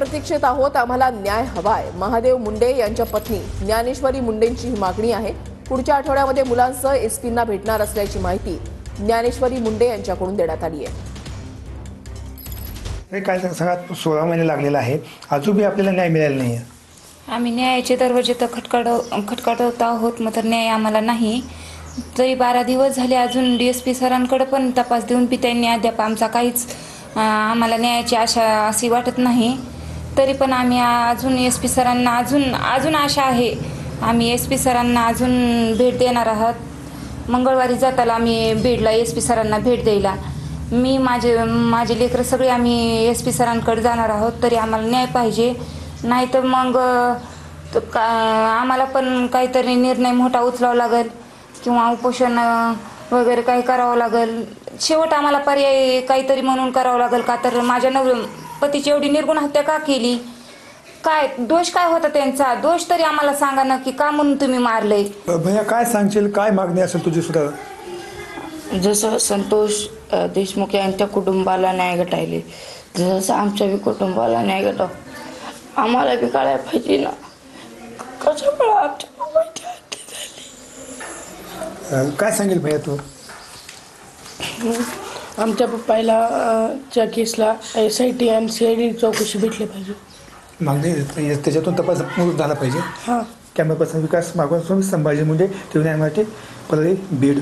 प्रतीक्षेत आहोत, आम्हाला न्याय हवाय. महादेव मुंडे यांच्या पत्नी ज्ञानेश्वरी मुंडेंची ही मागणी आहे. पुढच्या आठवड्यामध्ये मुलांसह एसपींना भेटणार असल्याची माहिती ज्ञानेश्वरी मुंडे यांच्याकडून देण्यात आली आहे. काय सगळ्यात 16 महिने लागलेला आहे, अजूनही आपल्याला न्याय मिळाला नाही. आम्ही न्यायाचे दरवाजे तर खटखटवत आहोत, मात्र न्याय आम्हाला नाही. तरी 12 दिवस झाले, अजून DSP सरांकडे पण तपास देऊन त्यांनी अद्याप आमचा काहीच आम्हाला न्यायाची आशा अशी वाटत नाही. तरी पण आम्ही अजून SP सरांना अजून आशा आहे. आम्ही SP सरांना अजून भेट देणार आहोत. मंगळवारी जाताला आम्ही बीडला SP सरांना भेट द्यायला. मी माझे लेकरं सगळे आम्ही SP सरांकडे जाणार आहोत. तरी आम्हाला न्याय पाहिजे, नाही तर मग आम्हाला पण काहीतरी निर्णय मोठा उचलावा लागेल किंवा उपोषण वगैरे काही करावं लागेल. शेवट आम्हाला पर्याय काहीतरी म्हणून करावं लागेल. का तर माझ्या पतीची एवढी निर्गुण हत्या का केली? काय दोष काय होता त्यांचा? दोष तरी आम्हाला सांगा ना, की का म्हणून तुम्ही मारले? भैया काय सांगशील, काय मागणी असेल तुझी सुद्धा? जसं संतोष देशमुख यांच्या कुटुंबाला न्याय भेटायले, जसं आमच्या बी कुटुंबाला न्याय भेटाव. आम्हाला बी कळायला पाहिजे ना, कशामुळे आमच्या बाबाची हत्या झाली. काय सांगेल भैया तू? आमच्या पप्पाला च्या केसला SIT आणि CID चौकशी भेटली पाहिजे. मागणी त्याच्यातून तपास झाला पाहिजे. हां. कॅमेरा पर्सन विकास मागून संभाजी मुंडे, न्याय मराठी, परळी, बीड.